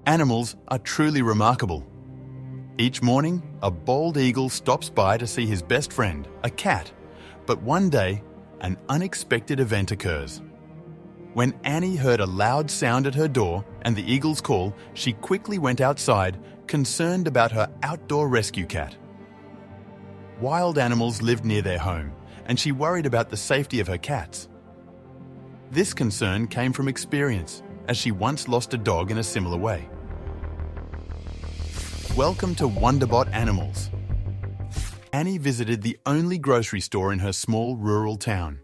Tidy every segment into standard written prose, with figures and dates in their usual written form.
Animals are truly remarkable. Each morning, a bald eagle stops by to see his best friend, a cat. But one day, an unexpected event occurs. When Annie heard a loud sound at her door and the eagle's call, she quickly went outside, concerned about her outdoor rescue cat. Wild animals lived near their home, and she worried about the safety of her cats. This concern came from experience, as she once lost a dog in a similar way. Welcome to Wonderbot Animals. Annie visited the only grocery store in her small rural town.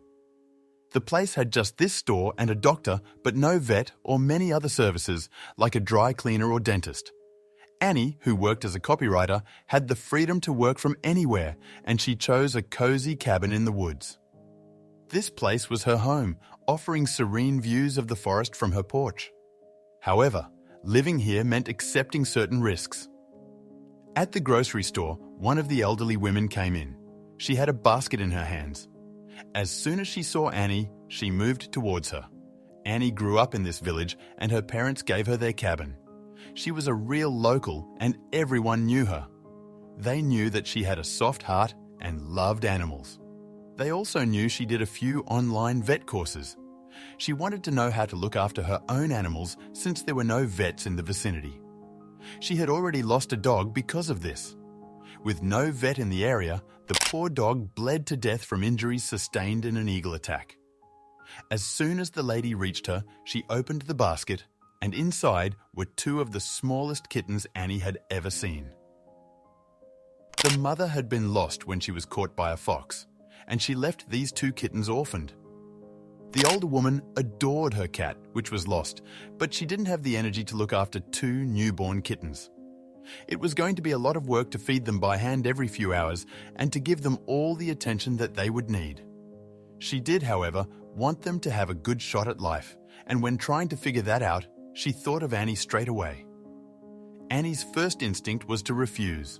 The place had just this store and a doctor, but no vet or many other services like a dry cleaner or dentist. Annie, who worked as a copywriter, had the freedom to work from anywhere, and she chose a cozy cabin in the woods. This place was her home, offering serene views of the forest from her porch. However, living here meant accepting certain risks. At the grocery store, one of the elderly women came in. She had a basket in her hands. As soon as she saw Annie, she moved towards her. Annie grew up in this village, and her parents gave her their cabin. She was a real local, and everyone knew her. They knew that she had a soft heart and loved animals. They also knew she did a few online vet courses. She wanted to know how to look after her own animals since there were no vets in the vicinity. She had already lost a dog because of this. With no vet in the area, the poor dog bled to death from injuries sustained in an eagle attack. As soon as the lady reached her, she opened the basket, and inside were two of the smallest kittens Annie had ever seen. The mother had been lost when she was caught by a fox, and she left these two kittens orphaned. The older woman adored her cat, which was lost, but she didn't have the energy to look after two newborn kittens. It was going to be a lot of work to feed them by hand every few hours and to give them all the attention that they would need. She did, however, want them to have a good shot at life, and when trying to figure that out, she thought of Annie straight away. Annie's first instinct was to refuse.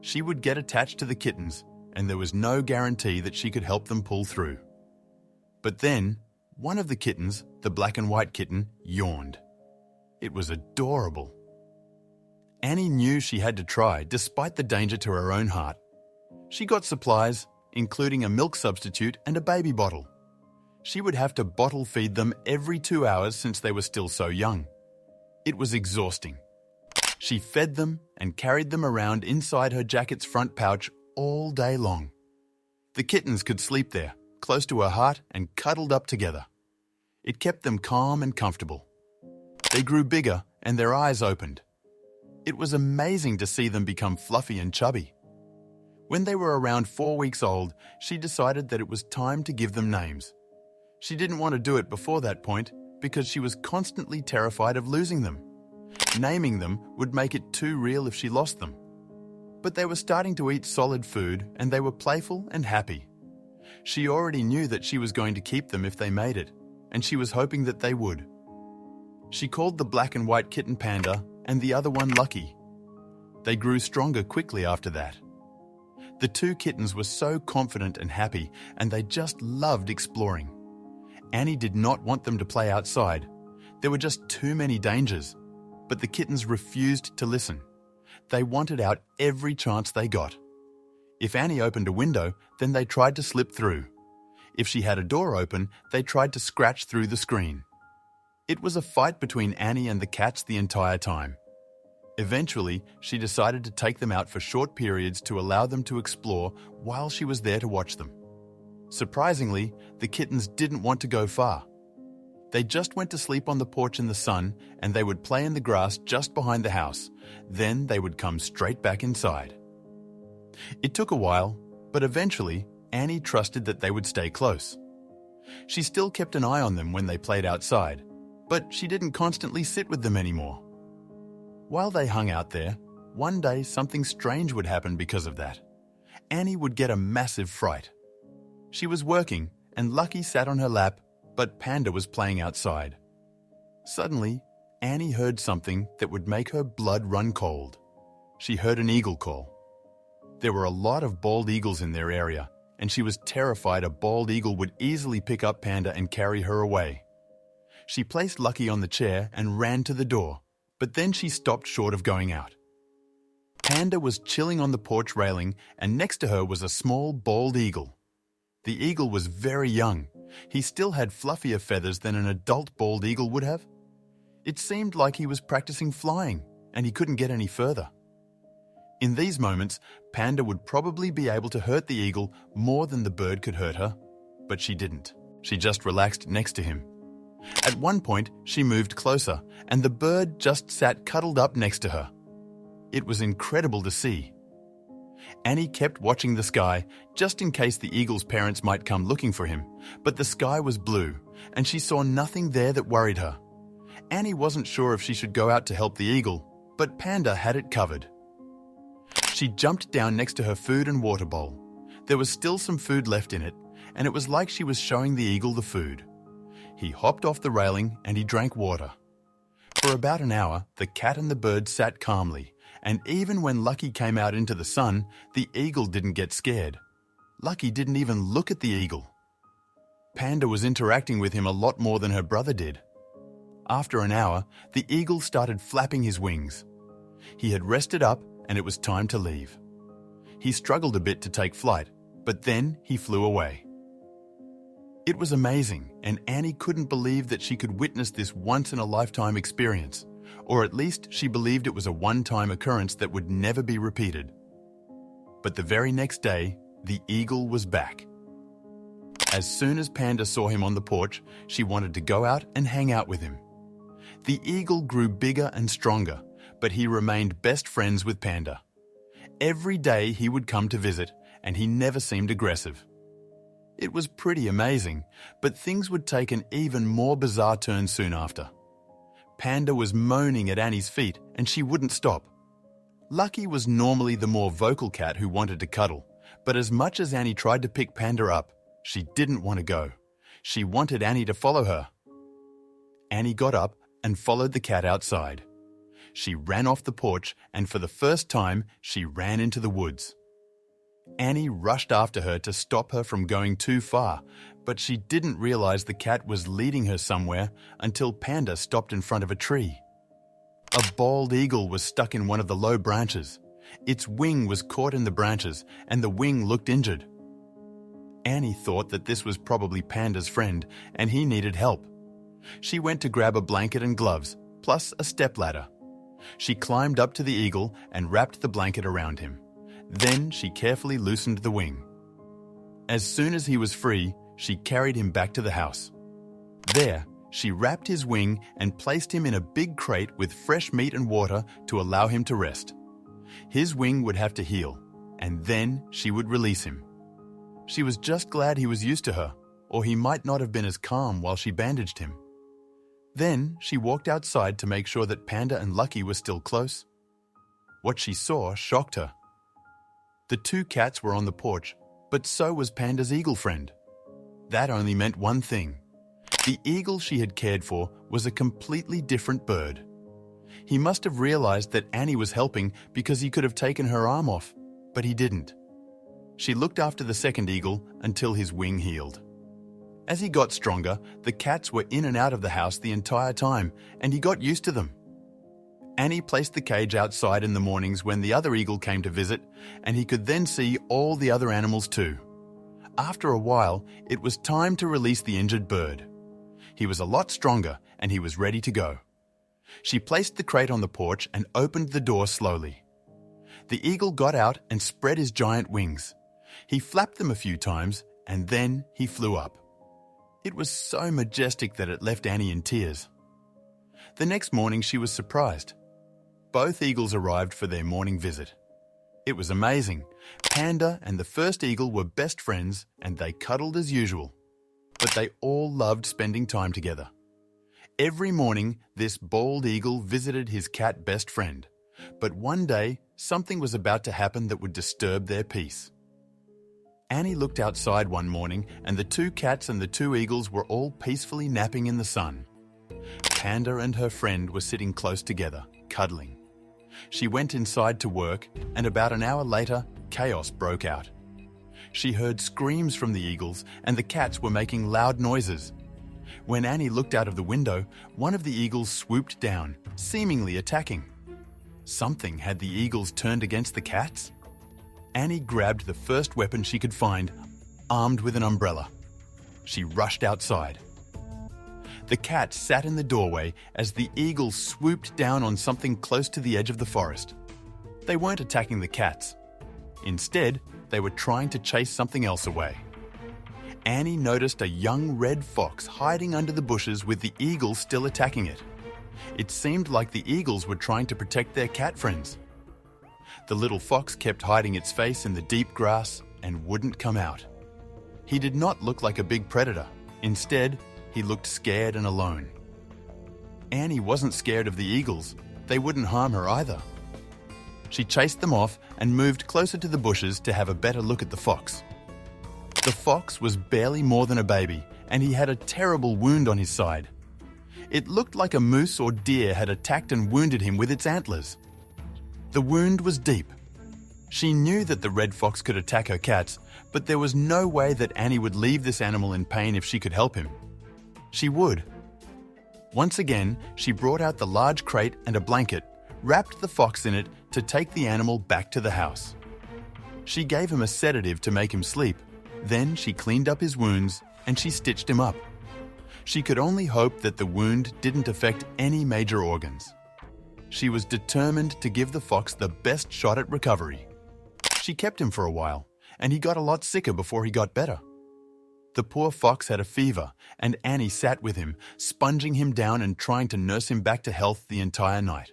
She would get attached to the kittens, and there was no guarantee that she could help them pull through. But then, one of the kittens, the black and white kitten, yawned. It was adorable. Annie knew she had to try, despite the danger to her own heart. She got supplies, including a milk substitute and a baby bottle. She would have to bottle feed them every 2 hours since they were still so young. It was exhausting. She fed them and carried them around inside her jacket's front pouch all day long. The kittens could sleep there, close to her heart and cuddled up together. It kept them calm and comfortable. They grew bigger and their eyes opened. It was amazing to see them become fluffy and chubby. When they were around 4 weeks old, she decided that it was time to give them names. She didn't want to do it before that point because she was constantly terrified of losing them. Naming them would make it too real if she lost them. But they were starting to eat solid food and they were playful and happy. She already knew that she was going to keep them if they made it, and she was hoping that they would. She called the black and white kitten Panda and the other one Lucky. They grew stronger quickly after that. The two kittens were so confident and happy, and they just loved exploring. Annie did not want them to play outside. There were just too many dangers, but the kittens refused to listen. They wanted out every chance they got. If Annie opened a window, then they tried to slip through. If she had a door open, they tried to scratch through the screen. It was a fight between Annie and the cats the entire time. Eventually, she decided to take them out for short periods to allow them to explore while she was there to watch them. Surprisingly, the kittens didn't want to go far. They just went to sleep on the porch in the sun, and they would play in the grass just behind the house. Then they would come straight back inside. It took a while, but eventually, Annie trusted that they would stay close. She still kept an eye on them when they played outside, but she didn't constantly sit with them anymore. While they hung out there, one day something strange would happen because of that. Annie would get a massive fright. She was working, and Lucky sat on her lap, but Panda was playing outside. Suddenly, Annie heard something that would make her blood run cold. She heard an eagle call. There were a lot of bald eagles in their area, and she was terrified a bald eagle would easily pick up Panda and carry her away. She placed Lucky on the chair and ran to the door, but then she stopped short of going out. Panda was chilling on the porch railing, and next to her was a small bald eagle. The eagle was very young. He still had fluffier feathers than an adult bald eagle would have. It seemed like he was practicing flying, and he couldn't get any further. In these moments, Panda would probably be able to hurt the eagle more than the bird could hurt her, but she didn't. She just relaxed next to him. At one point, she moved closer, and the bird just sat cuddled up next to her. It was incredible to see. Annie kept watching the sky, just in case the eagle's parents might come looking for him, but the sky was blue, and she saw nothing there that worried her. Annie wasn't sure if she should go out to help the eagle, but Panda had it covered. She jumped down next to her food and water bowl. There was still some food left in it, and it was like she was showing the eagle the food. He hopped off the railing and he drank water. For about an hour, the cat and the bird sat calmly, and even when Lucky came out into the sun, the eagle didn't get scared. Lucky didn't even look at the eagle. Panda was interacting with him a lot more than her brother did. After an hour, the eagle started flapping his wings. He had rested up and it was time to leave. He struggled a bit to take flight, but then he flew away. It was amazing, and Annie couldn't believe that she could witness this once-in-a-lifetime experience, or at least she believed it was a one-time occurrence that would never be repeated. But the very next day, the eagle was back. As soon as Panda saw him on the porch, she wanted to go out and hang out with him. The eagle grew bigger and stronger, but he remained best friends with Panda. Every day he would come to visit, and he never seemed aggressive. It was pretty amazing, but things would take an even more bizarre turn soon after. Panda was moaning at Annie's feet, and she wouldn't stop. Lucky was normally the more vocal cat who wanted to cuddle, but as much as Annie tried to pick Panda up, she didn't want to go. She wanted Annie to follow her. Annie got up and followed the cat outside. She ran off the porch, and for the first time, she ran into the woods. Annie rushed after her to stop her from going too far, but she didn't realize the cat was leading her somewhere until Panda stopped in front of a tree. A bald eagle was stuck in one of the low branches. Its wing was caught in the branches, and the wing looked injured. Annie thought that this was probably Panda's friend, and he needed help. She went to grab a blanket and gloves, plus a stepladder. She climbed up to the eagle and wrapped the blanket around him. Then she carefully loosened the wing. As soon as he was free, she carried him back to the house. There, she wrapped his wing and placed him in a big crate with fresh meat and water to allow him to rest. His wing would have to heal, and then she would release him. She was just glad he was used to her, or he might not have been as calm while she bandaged him. Then she walked outside to make sure that Panda and Lucky were still close. What she saw shocked her. The two cats were on the porch, but so was Panda's eagle friend. That only meant one thing. The eagle she had cared for was a completely different bird. He must have realized that Annie was helping because he could have taken her arm off, but he didn't. She looked after the second eagle until his wing healed. As he got stronger, the cats were in and out of the house the entire time, and he got used to them. Annie placed the cage outside in the mornings when the other eagle came to visit, and he could then see all the other animals too. After a while, it was time to release the injured bird. He was a lot stronger, and he was ready to go. She placed the crate on the porch and opened the door slowly. The eagle got out and spread his giant wings. He flapped them a few times, and then he flew up. It was so majestic that it left Annie in tears. The next morning she was surprised. Both eagles arrived for their morning visit. It was amazing. Panda and the first eagle were best friends, and they cuddled as usual. But they all loved spending time together. Every morning, this bald eagle visited his cat best friend. But one day, something was about to happen that would disturb their peace. Annie looked outside one morning, and the two cats and the two eagles were all peacefully napping in the sun. Panda and her friend were sitting close together, cuddling. She went inside to work, and about an hour later, chaos broke out. She heard screams from the eagles, and the cats were making loud noises. When Annie looked out of the window, one of the eagles swooped down, seemingly attacking. Something had the eagles turned against the cats? Annie grabbed the first weapon she could find, armed with an umbrella. She rushed outside. The cat sat in the doorway as the eagles swooped down on something close to the edge of the forest. They weren't attacking the cats. Instead, they were trying to chase something else away. Annie noticed a young red fox hiding under the bushes with the eagles still attacking it. It seemed like the eagles were trying to protect their cat friends. The little fox kept hiding its face in the deep grass and wouldn't come out. He did not look like a big predator. Instead, he looked scared and alone. Annie wasn't scared of the eagles. They wouldn't harm her either. She chased them off and moved closer to the bushes to have a better look at the fox. The fox was barely more than a baby, and he had a terrible wound on his side. It looked like a moose or deer had attacked and wounded him with its antlers. The wound was deep. She knew that the red fox could attack her cats, but there was no way that Annie would leave this animal in pain if she could help him. She would. Once again, she brought out the large crate and a blanket, wrapped the fox in it to take the animal back to the house. She gave him a sedative to make him sleep. Then she cleaned up his wounds and she stitched him up. She could only hope that the wound didn't affect any major organs. She was determined to give the fox the best shot at recovery. She kept him for a while, and he got a lot sicker before he got better. The poor fox had a fever, and Annie sat with him, sponging him down and trying to nurse him back to health the entire night.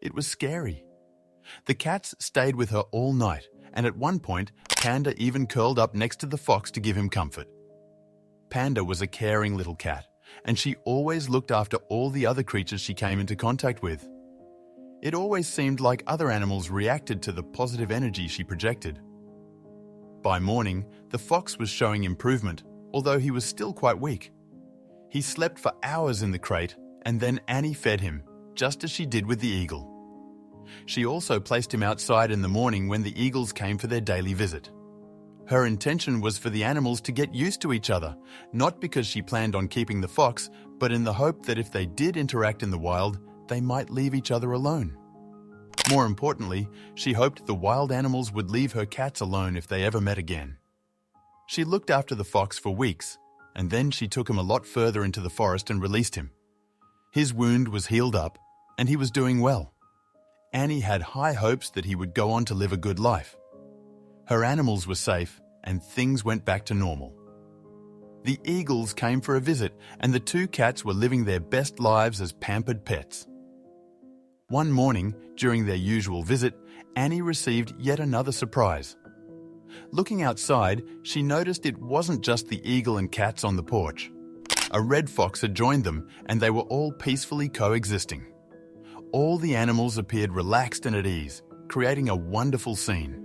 It was scary. The cats stayed with her all night, and at one point, Panda even curled up next to the fox to give him comfort. Panda was a caring little cat, and she always looked after all the other creatures she came into contact with. It always seemed like other animals reacted to the positive energy she projected. By morning, the fox was showing improvement, although he was still quite weak. He slept for hours in the crate, and then Annie fed him, just as she did with the eagle. She also placed him outside in the morning when the eagles came for their daily visit. Her intention was for the animals to get used to each other, not because she planned on keeping the fox, but in the hope that if they did interact in the wild, they might leave each other alone. More importantly, she hoped the wild animals would leave her cats alone if they ever met again. She looked after the fox for weeks, and then she took him a lot further into the forest and released him. His wound was healed up, and he was doing well. Annie had high hopes that he would go on to live a good life. Her animals were safe, and things went back to normal. The eagles came for a visit, and the two cats were living their best lives as pampered pets. One morning, during their usual visit, Annie received yet another surprise. Looking outside, she noticed it wasn't just the eagle and cats on the porch. A red fox had joined them, and they were all peacefully coexisting. All the animals appeared relaxed and at ease, creating a wonderful scene.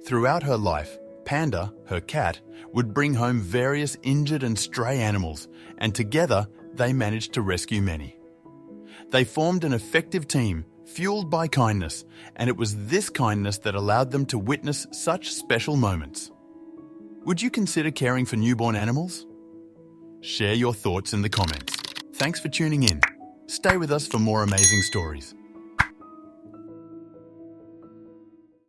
Throughout her life, Panda, her cat, would bring home various injured and stray animals, and together they managed to rescue many. They formed an effective team, fueled by kindness, and it was this kindness that allowed them to witness such special moments. Would you consider caring for newborn animals? Share your thoughts in the comments. Thanks for tuning in. Stay with us for more amazing stories.